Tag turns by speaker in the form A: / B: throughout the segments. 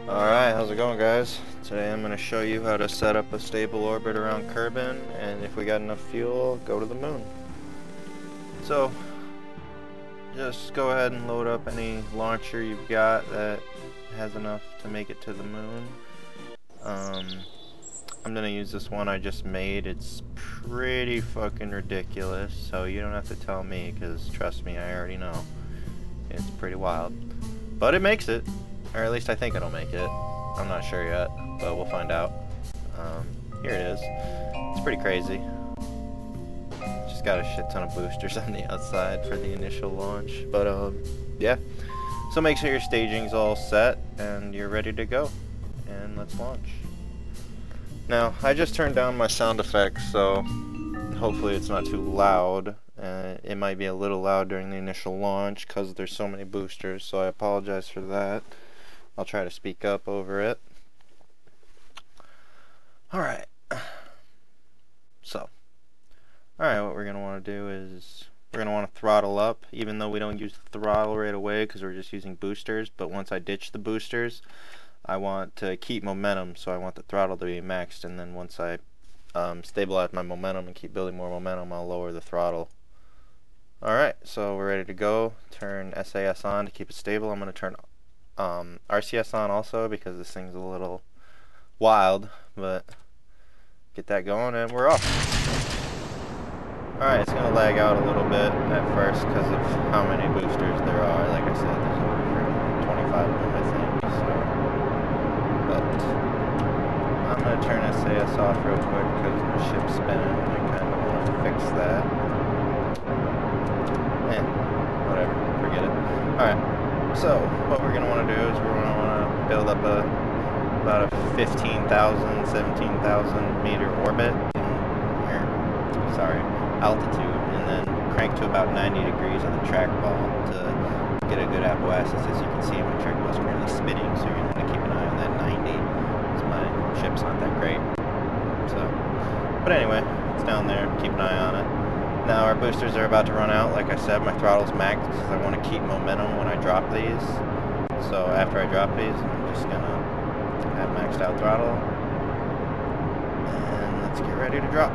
A: Alright, how's it going, guys? Today I'm going to show you how to set up a stable orbit around Kerbin, and if we got enough fuel, go to the moon. So, just go ahead and load up any launcher you've got that has enough to make it to the moon. I'm going to use this one I just made. It's pretty fucking ridiculous, so you don't have to tell me, because trust me, I already know. It's pretty wild. But it makes it. Or at least I think it'll make it. I'm not sure yet, but we'll find out. Here it is. It's pretty crazy. Just got a shit ton of boosters on the outside for the initial launch. But yeah. So make sure your staging's all set and you're ready to go. And let's launch. Now, I just turned down my sound effects, so hopefully it's not too loud. It might be a little loud during the initial launch because there's so many boosters, so I apologize for that. I'll try to speak up over it. Alright. So. Alright, what we're going to want to do is we're going to want to throttle up, even though we don't use the throttle right away because we're just using boosters. But once I ditch the boosters, I want to keep momentum, so I want the throttle to be maxed. And then once I stabilize my momentum and keep building more momentum, I'll lower the throttle. Alright, so we're ready to go. Turn SAS on to keep it stable. I'm going to turn RCS on also because this thing's a little wild, but get that going and we're off. Alright, it's going to lag out a little bit at first because of how many boosters there are. Like I said, there's over 25 of them, I think. So, but I'm going to turn SAS off real quick because my ship's spinning and I kind of want to fix that. Whatever, forget it. Alright. So, what we're going to want to do is we're going to want to build up about a 15,000, 17,000 meter orbit altitude, and then crank to about 90 degrees on the trackball to get a good apoapsis. As you can see, my trackball's currently spinning, so you're going to want to keep an eye on that 90, because my ship's not that great. So, but anyway, it's down there, keep an eye on it. Now our boosters are about to run out. Like I said, my throttle's maxed because I want to keep momentum when I drop these. So after I drop these, I'm just gonna have maxed out throttle. And let's get ready to drop.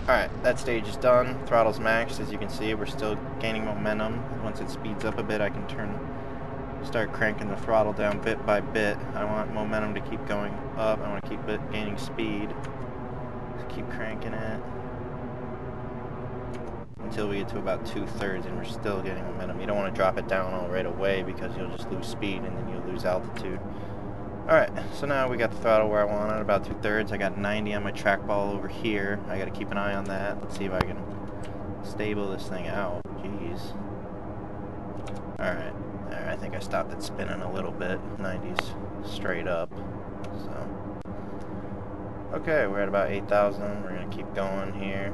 A: Alright, that stage is done. Throttle's maxed. As you can see, we're still gaining momentum. Once it speeds up a bit, I can start cranking the throttle down bit by bit. I want momentum to keep going up. I want to keep it gaining speed. Keep cranking it until we get to about 2/3 and we're still getting momentum. You don't want to drop it down all right away because you'll just lose speed and then you'll lose altitude. Alright, so now we got the throttle where I want it, about 2/3. I got 90 on my trackball over here. I got to keep an eye on that. Let's see if I can stable this thing out. Jeez. Alright, there, I think I stopped it spinning a little bit. 90's straight up. So. Okay, we're at about 8,000. We're going to keep going here.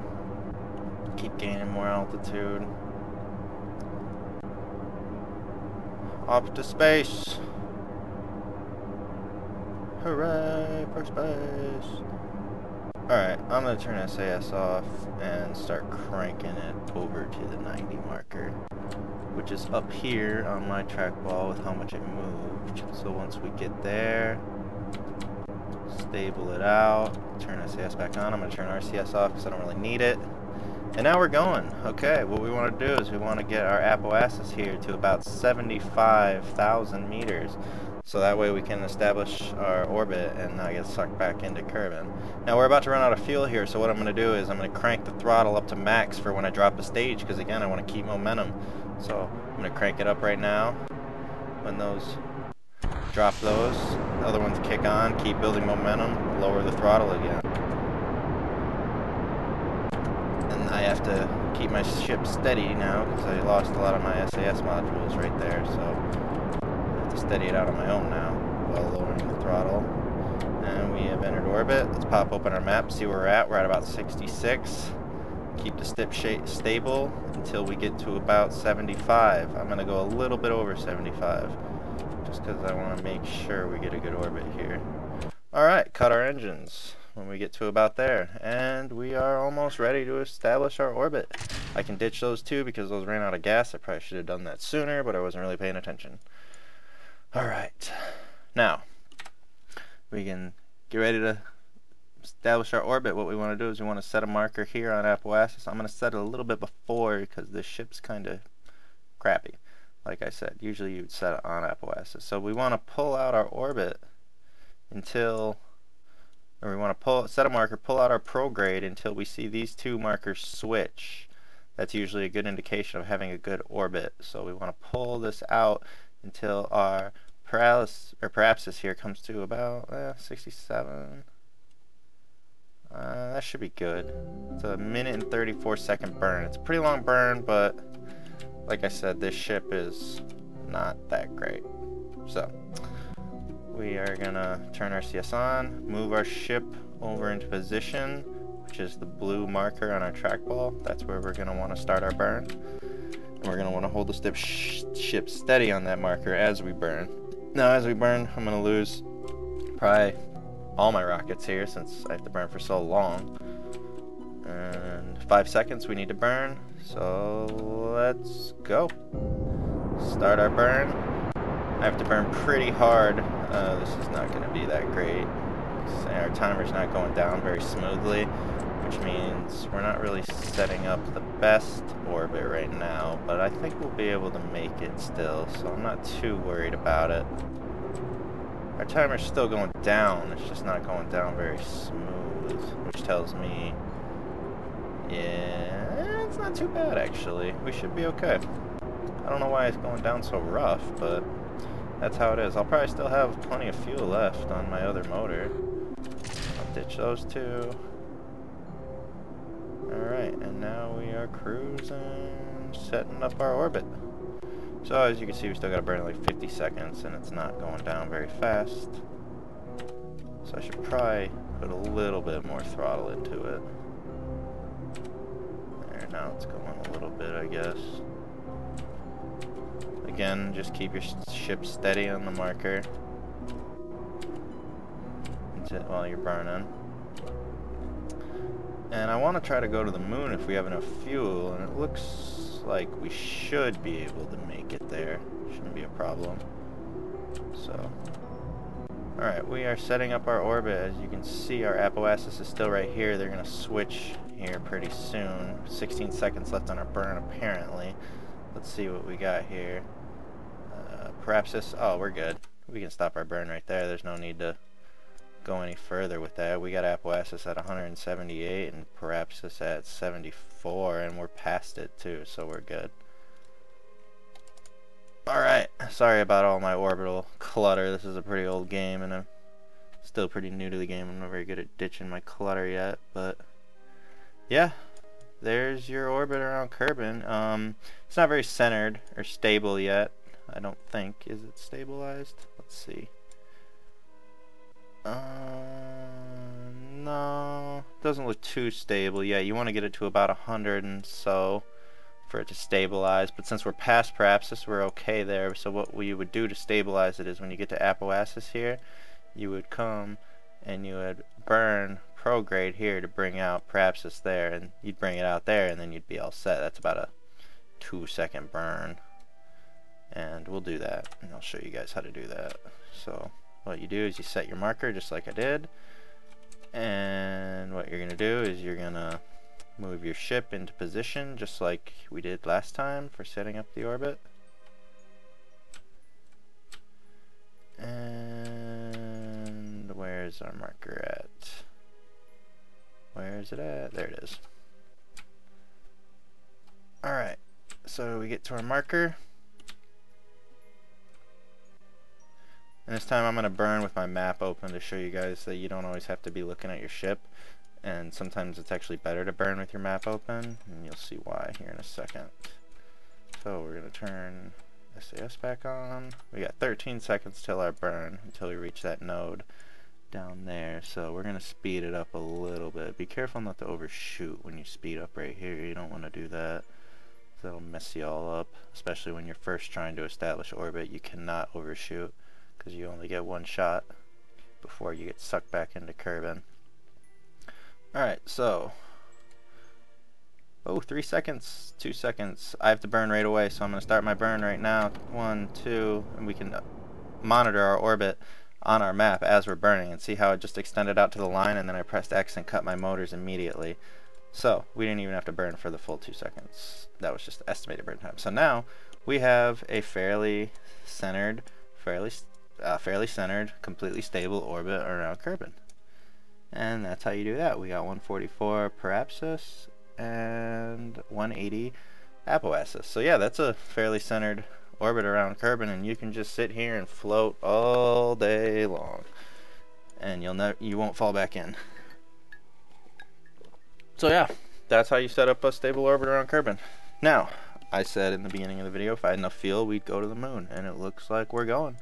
A: Keep gaining more altitude. Off to space! Hooray for space! Alright, I'm going to turn SAS off and start cranking it over to the 90 marker, which is up here on my trackball with how much it moved. So once we get there, stable it out, turn SAS back on. I'm going to turn RCS off because I don't really need it. And now we're going. Okay, what we want to do is we want to get our apoapsis here to about 75,000 meters. So that way we can establish our orbit and not get sucked back into Kerbin. Now we're about to run out of fuel here, so what I'm going to do is I'm going to crank the throttle up to max for when I drop the stage, because again I want to keep momentum. So I'm going to crank it up right now. When those drop those, the other ones kick on, keep building momentum, lower the throttle again. And I have to keep my ship steady now because I lost a lot of my SAS modules right there, so I have to steady it out on my own now while lowering the throttle. And we have entered orbit. Let's pop open our map, see where we're at. We're at about 66. Keep the step shape stable until we get to about 75. I'm going to go a little bit over 75. Just because I want to make sure we get a good orbit here. Alright, cut our engines. when we get to about there. And we are almost ready to establish our orbit. I can ditch those two because those ran out of gas. I probably should have done that sooner, but I wasn't really paying attention. Alright, now we can get ready to establish our orbit. What we want to do is we want to set a marker here on Apoapsis. I'm going to set it a little bit before because this ship's kind of crappy. Like I said, usually you would set it on Apoapsis. So we want to pull out our orbit until, or we want to set a marker, pull out our prograde until we see these two markers switch. That's usually a good indication of having a good orbit. So we want to pull this out until our Apoapsis here comes to about 67. That should be good. It's a 1:34 burn. It's a pretty long burn, but like I said, this ship is not that great. So we are gonna turn our CS on, move our ship over into position, which is the blue marker on our trackball. That's where we're gonna want to start our burn. And we're gonna want to hold the ship steady on that marker as we burn. Now as we burn, I'm gonna lose probably all my rockets here since I have to burn for so long. And 5 seconds we need to burn, so let's go. Start our burn. I have to burn pretty hard. This is not going to be that great. Our timer's not going down very smoothly, which means we're not really setting up the best orbit right now, but I think we'll be able to make it still, so I'm not too worried about it. Our timer's still going down, it's just not going down very smooth, which tells me, yeah, it's not too bad actually. We should be okay. I don't know why it's going down so rough, but that's how it is. I'll probably still have plenty of fuel left on my other motor. I'll ditch those two. Alright, and now we are cruising, setting up our orbit. So as you can see, we still got to burn like 50 seconds, and it's not going down very fast. So I should probably put a little bit more throttle into it. There, now it's going a little bit, I guess. Again, just keep your ship steady on the marker while you're burning. And I want to try to go to the moon if we have enough fuel, and it looks like we should be able to make it there. Shouldn't be a problem. So, alright, we are setting up our orbit. As you can see, our Apoapsis is still right here. They're going to switch here pretty soon. 16 seconds left on our burn, apparently. Let's see what we got here. Apoapsis, oh, we're good. We can stop our burn right there. There's no need to go any further with that. We got Apoapsis at 178 and Apoapsis at 74, and we're past it too, so we're good. Alright, sorry about all my orbital clutter. This is a pretty old game, and I'm still pretty new to the game. I'm not very good at ditching my clutter yet, but yeah, there's your orbit around Kerbin. It's not very centered or stable yet, I don't think. Is it stabilized? Let's see. No, doesn't look too stable. Yeah, you want to get it to about 100 and so for it to stabilize, but since we're past Apoapsis, we're okay there. So what we would do to stabilize it is when you get to Apoapsis here, you would come and you would burn prograde here to bring out Apoapsis there, and you'd bring it out there, and then you'd be all set. That's about a 2-second burn, and we'll do that, and I'll show you guys how to do that. So what you do is you set your marker just like I did, and what you're gonna do is you're gonna move your ship into position just like we did last time for setting up the orbit. And where's our marker at? Where is it at? There it is. Alright, so we get to our marker. And this time I'm going to burn with my map open to show you guys that you don't always have to be looking at your ship. And sometimes it's actually better to burn with your map open. And you'll see why here in a second. So we're going to turn SAS back on. We got 13 seconds till our burn, until we reach that node down there. So we're going to speed it up a little bit. Be careful not to overshoot when you speed up right here. You don't want to do that. That'll mess you all up. Especially when you're first trying to establish orbit. You cannot overshoot, because you only get one shot before you get sucked back into Kerbin. Alright, so... Oh, 3 seconds, 2 seconds. I have to burn right away, so I'm going to start my burn right now. 1, 2, and we can monitor our orbit on our map as we're burning and see how it just extended out to the line, and then I pressed X and cut my motors immediately. So we didn't even have to burn for the full 2 seconds. That was just the estimated burn time. So now we have a fairly centered, completely stable orbit around Kerbin. And that's how you do that. We got 144 Parapsis and 180 Apoapsis. So yeah, that's a fairly centered orbit around Kerbin, and you can just sit here and float all day long, and you won't fall back in. So yeah, that's how you set up a stable orbit around Kerbin. Now, I said in the beginning of the video, if I had enough fuel, we'd go to the moon, and it looks like we're going.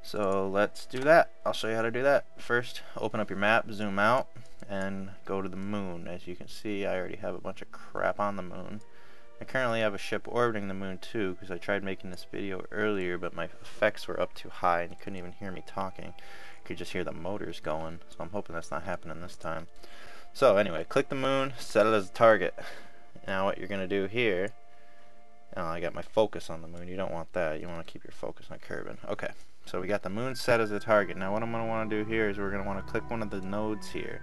A: So let's do that. I'll show you how to do that. First, open up your map, zoom out, and go to the moon. As you can see, I already have a bunch of crap on the moon. I currently have a ship orbiting the moon too, because I tried making this video earlier, but my effects were up too high and you couldn't even hear me talking. You could just hear the motors going, so I'm hoping that's not happening this time. So anyway, click the moon, set it as a target. Now what you're going to do here, I got my focus on the moon. You don't want that. You want to keep your focus on Kerbin. Okay, so we got the moon set as a target. Now what I'm going to want to do here is we're going to want to click one of the nodes here.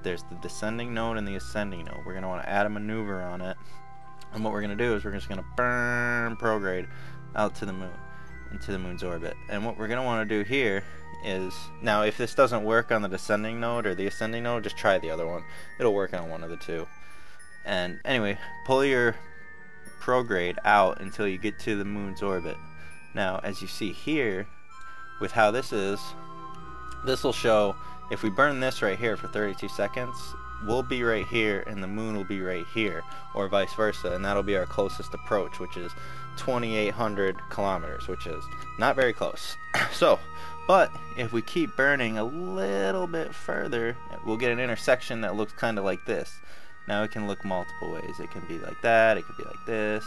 A: There's the descending node and the ascending node. We're going to want to add a maneuver on it. And what we're going to do is we're just going to burn prograde out to the moon, into the moon's orbit. And what we're going to want to do here is, now if this doesn't work on the descending node or the ascending node, just try the other one. It'll work on one of the two. And anyway, pull your prograde out until you get to the moon's orbit. Now, as you see here, with how this is, this will show, if we burn this right here for 32 seconds, we'll be right here and the moon will be right here, or vice versa, and that'll be our closest approach, which is 2,800 kilometers, which is not very close. So, but if we keep burning a little bit further, we'll get an intersection that looks kind of like this. Now it can look multiple ways. It can be like that, it could be like this.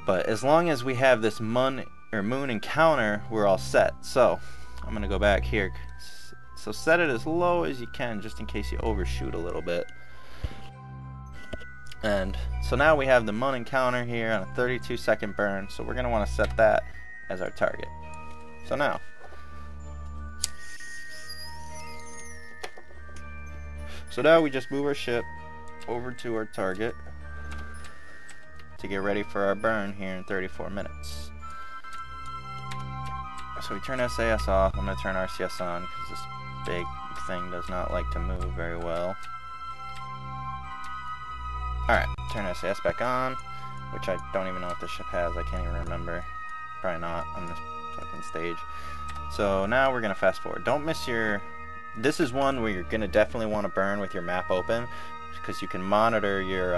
A: But as long as we have this moon encounter, we're all set. So I'm gonna go back here. So set it as low as you can, just in case you overshoot a little bit. And so now we have the moon encounter here on a 32-second burn, so we're going to want to set that as our target. So now, we just move our ship over to our target to get ready for our burn here in 34 minutes. So we turn SAS off. I'm going to turn RCS on because this big thing does not like to move very well. Alright, turn SAS back on, which I don't even know what this ship has. I can't even remember. Probably not on this fucking stage. So now we're going to fast forward. Don't miss your... This is one where you're going to definitely want to burn with your map open, because you can monitor your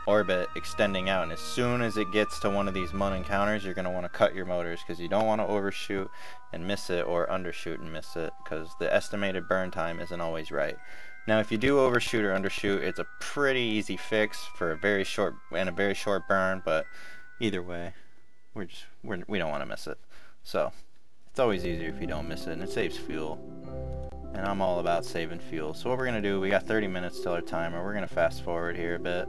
A: orbit extending out, and as soon as it gets to one of these moon encounters, you're going to want to cut your motors, because you don't want to overshoot and miss it, or undershoot and miss it, because the estimated burn time isn't always right. Now if you do overshoot or undershoot, it's a pretty easy fix for a very short burn, but either way, we don't want to miss it. So it's always easier if you don't miss it, and it saves fuel, and I'm all about saving fuel. So what we're going to do, we got 30 minutes till our timer. We're going to fast forward here a bit.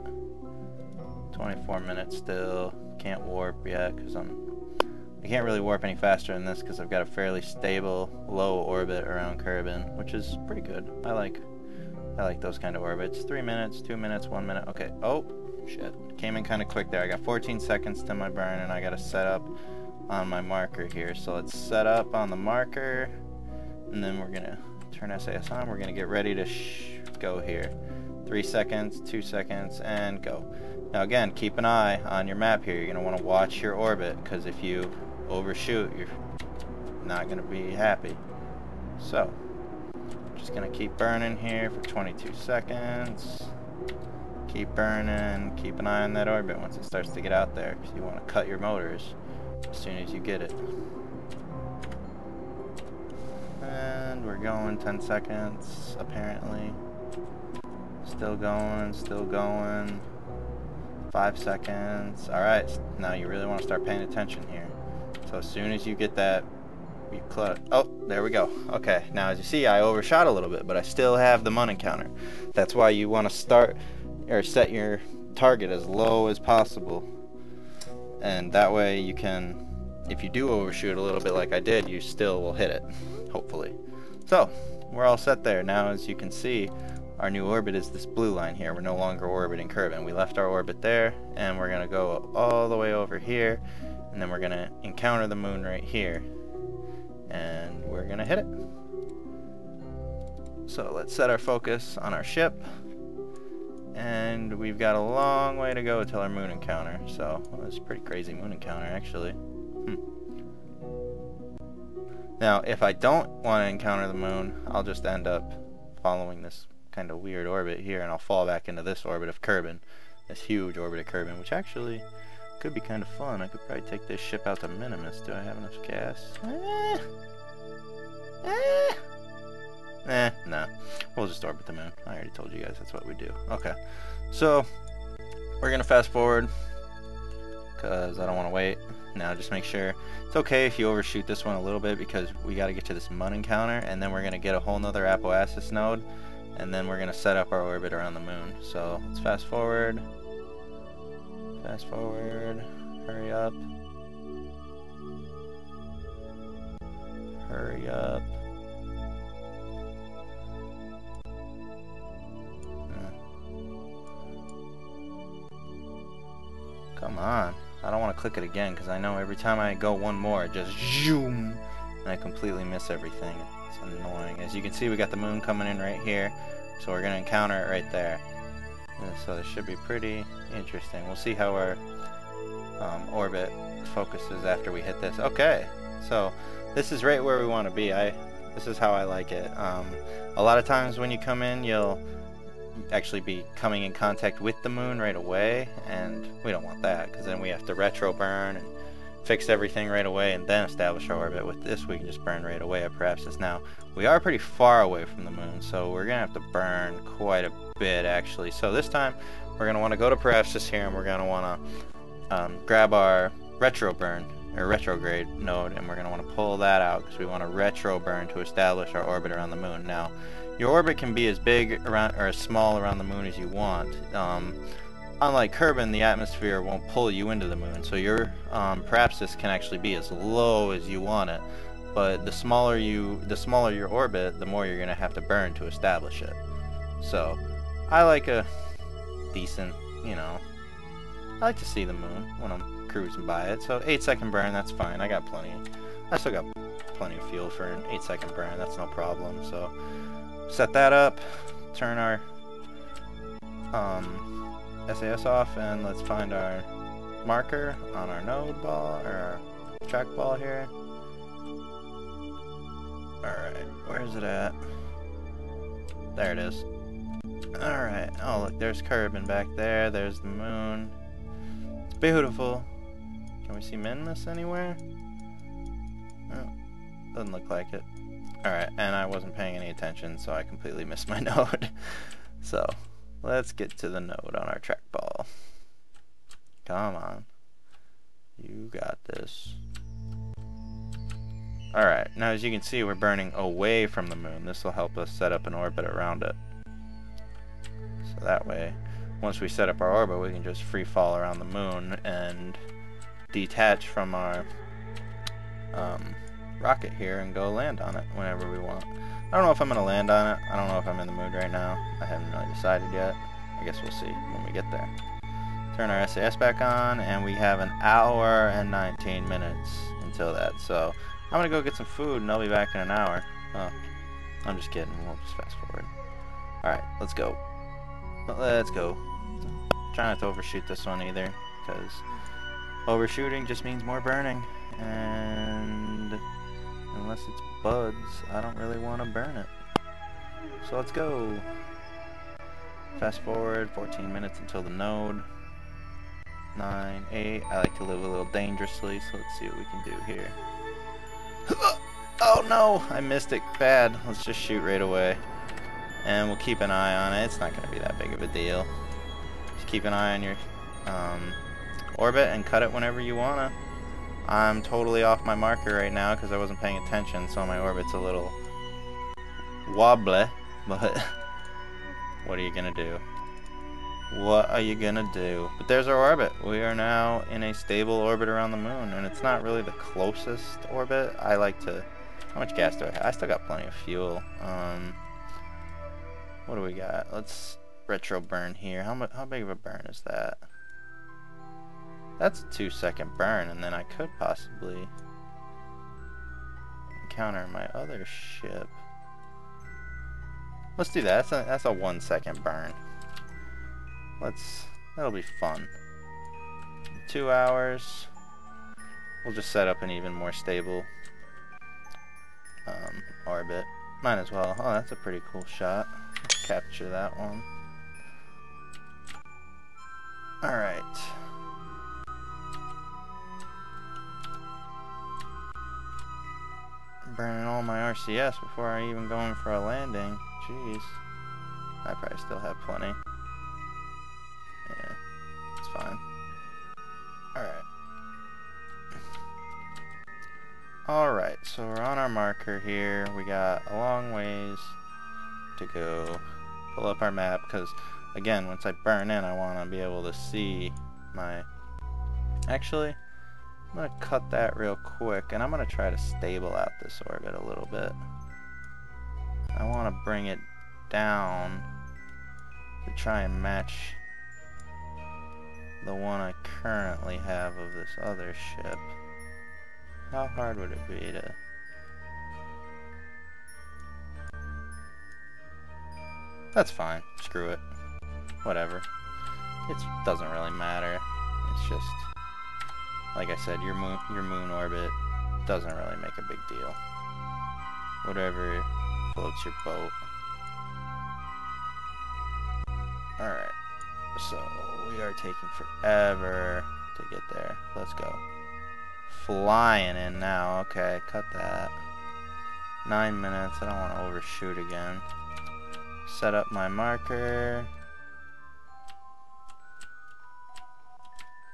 A: 24 minutes still. Can't warp yet because I can't really warp any faster than this because I've got a fairly stable low orbit around Kerbin, which is pretty good. I like those kind of orbits. 3 minutes, 2 minutes, 1 minute. Okay. Oh shit, came in kind of quick there. I got 14 seconds to my burn, and I got to set up on my marker here. So let's set up on the marker, and then we're gonna turn SAS on. We're gonna get ready to go here. 3 seconds, 2 seconds, and go. Now again, keep an eye on your map here. You're going to want to watch your orbit, because if you overshoot, you're not going to be happy. So, just going to keep burning here for 22 seconds. Keep burning, keep an eye on that orbit once it starts to get out there, because you want to cut your motors as soon as you get it. And we're going 10 seconds, apparently. Still going, still going. 5 seconds. Alright, now you really want to start paying attention here. So as soon as you get that Oh, there we go. Okay, now as you see, I overshot a little bit, but I still have the Mun encounter. That's why you want to start or set your target as low as possible, and that way you can, if you do overshoot a little bit like I did, you still will hit it, hopefully. So we're all set there. Now as you can see, our new orbit is this blue line here. We're no longer orbiting Kerbin. We left our orbit there, and we're gonna go all the way over here, and then we're gonna encounter the moon right here, and we're gonna hit it. So let's set our focus on our ship, and we've got a long way to go till our moon encounter. So it's a pretty crazy moon encounter actually. Now if I don't want to encounter the moon, I'll just end up following this kind of weird orbit here, and I'll fall back into this orbit of Kerbin, this huge orbit of Kerbin, which actually could be kind of fun. I could probably take this ship out to Minimus. Do I have enough gas? No. We'll just orbit the moon. I already told you guys that's what we do. Okay. So, we're going to fast forward, because I don't want to wait. Now, just make sure. It's okay if you overshoot this one a little bit, because we got to get to this Mun encounter, and then we're going to get a whole nother Apoapsis node, and then we're going to set up our orbit around the moon. So, let's fast forward. Fast forward. Hurry up. Hurry up. Come on. I don't want to click it again, because I know every time I go one more, it just zoom, and I completely miss everything. It's annoying. As you can see, we got the moon coming in right here, so we're going to encounter it right there. And so this should be pretty interesting. We'll see how our orbit focuses after we hit this. Okay, so this is right where we want to be. This is how I like it. A lot of times when you come in, you'll actually be coming in contact with the moon right away, and we don't want that, because then we have to retro burn and fix everything right away and then establish our orbit. With this, we can just burn right away at Parapsis. Now, we are pretty far away from the moon, so we're gonna have to burn quite a bit actually. So this time we're gonna want to go to Parapsis here, and we're gonna want to grab our retro burn or retrograde node, and we're gonna want to pull that out, because we want to retro burn to establish our orbit around the moon. Now, your orbit can be as big around or as small around the moon as you want. Unlike Kerbin, the atmosphere won't pull you into the moon, so your Parapsis can actually be as low as you want it. But the smaller your orbit, the more you're gonna have to burn to establish it. So I like a decent, I like to see the moon when I'm cruising by it. So 8-second burn, that's fine. I still got plenty of fuel for an 8-second burn. That's no problem. So set that up, turn our SAS off, and let's find our marker on our node ball, or our trackball here. Alright, where is it at? There it is. Alright, oh look, there's Kerbin back there, there's the moon. It's beautiful. Can we see Minimus anywhere? Oh, doesn't look like it. Alright, and I wasn't paying any attention, so I completely missed my node. So, let's get to the node on our trackball. Come on. You got this. Alright, now as you can see, we're burning away from the moon. This will help us set up an orbit around it. So that way, once we set up our orbit, we can just free fall around the moon and detach from our rocket here and go land on it whenever we want. I don't know if I'm going to land on it. I don't know if I'm in the mood right now. I haven't really decided yet. I guess we'll see when we get there. Turn our SAS back on, and we have 1 hour and 19 minutes until that. So I'm going to go get some food, and I'll be back in 1 hour. Oh, I'm just kidding. We'll just fast forward. Alright, let's go. Let's go. Try not to overshoot this one either, because overshooting just means more burning. And unless it's buds, I don't really want to burn it. So let's go. Fast forward 14 minutes until the node. 9, 8. I like to live a little dangerously, so let's see what we can do here. Oh no! I missed it bad. Let's just shoot right away. And we'll keep an eye on it. It's not going to be that big of a deal. Just keep an eye on your orbit and cut it whenever you want to. I'm totally off my marker right now because I wasn't paying attention, so my orbit's a little wobbly, but what are you gonna do? What are you gonna do? But there's our orbit. We are now in a stable orbit around the moon, and it's not really the closest orbit. I like to... How much gas do I have? I still got plenty of fuel. What do we got? Let's retro burn here. How big of a burn is that? That's a 2-second burn, and then I could possibly encounter my other ship. Let's do that. That's a 1-second burn. That'll be fun. 2 hours. We'll just set up an even more stable orbit. Might as well. Oh, that's a pretty cool shot. Let's capture that one. Alright. Burning all my RCS before I even go in for a landing. Jeez. I probably still have plenty. Yeah, it's fine. Alright. Alright, so we're on our marker here. We got a long ways to go. Pull up our map, because, again, once I burn in, I want to be able to see my... Actually, I'm going to cut that real quick, and I'm going to try to stable out this orbit a little bit. I want to bring it down to try and match the one I currently have of this other ship. How hard would it be to... That's fine. Screw it. Whatever. It doesn't really matter. It's just... Like I said, your moon orbit doesn't really make a big deal. Whatever floats your boat. Alright. So, we are taking forever to get there. Let's go. Flying in now. Okay, cut that. 9 minutes. I don't want to overshoot again. Set up my marker.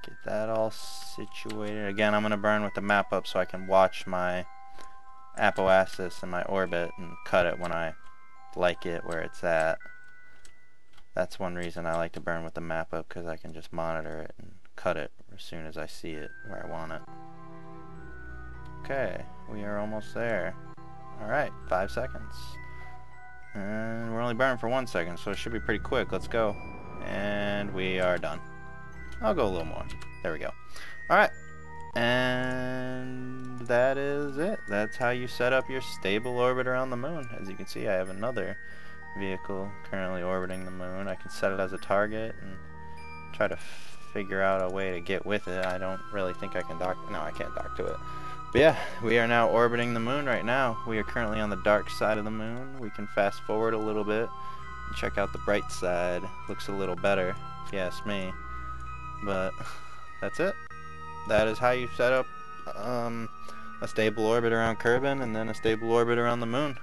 A: Get that all situated. Again, I'm going to burn with the map up so I can watch my apoapsis and my orbit and cut it when I like it where it's at. That's one reason I like to burn with the map up, because I can just monitor it and cut it as soon as I see it where I want it. Okay, we are almost there. Alright, 5 seconds. And we're only burning for 1 second, so it should be pretty quick. Let's go. And we are done. I'll go a little more. There we go. Alright. And that is it. That's how you set up your stable orbit around the moon. As you can see, I have another vehicle currently orbiting the moon. I can set it as a target and try to figure out a way to get with it. I don't really think I can dock... No, I can't dock to it. But yeah, we are now orbiting the moon right now. We are currently on the dark side of the moon. We can fast forward a little bit and check out the bright side. Looks a little better, if you ask me. But that's it. That is how you set up a stable orbit around Kerbin and then a stable orbit around the moon.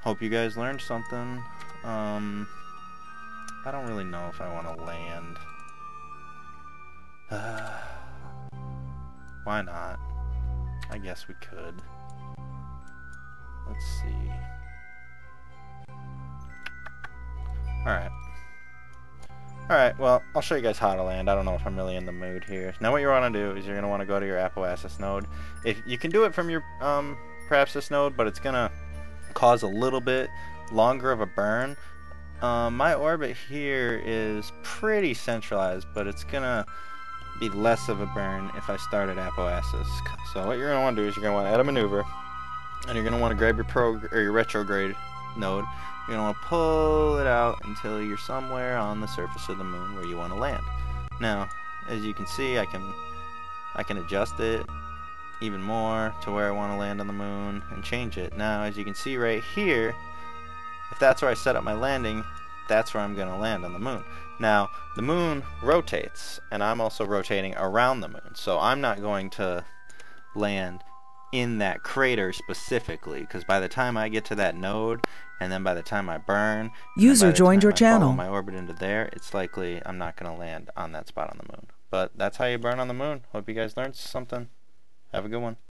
A: Hope you guys learned something. I don't really know if I want to land. Why not? I guess we could. Let's see. Alright. Alright, well, I'll show you guys how to land. I don't know if I'm really in the mood here. Now what you want to do is you're going to want to go to your apoapsis node. If you can do it from your Parapsis node, but it's going to cause a little bit longer of a burn. My orbit here is pretty centralized, but it's going to be less of a burn if I start at apoapsis. So what you're going to want to do is you're going to want to add a maneuver, and you're going to want to grab your retrograde node. You're going to want to pull it out until you're somewhere on the surface of the moon where you want to land. Now, as you can see, I can adjust it even more to where I want to land on the moon and change it. Now, as you can see right here, if that's where I set up my landing, that's where I'm going to land on the moon. Now, the moon rotates, and I'm also rotating around the moon, so I'm not going to land in that crater specifically, because by the time I get to that node, and then by the time I burn,
B: user joined your channel,
A: my orbit into there, it's likely I'm not going to land on that spot on the moon. But that's how you burn on the moon. Hope you guys learned something. Have a good one.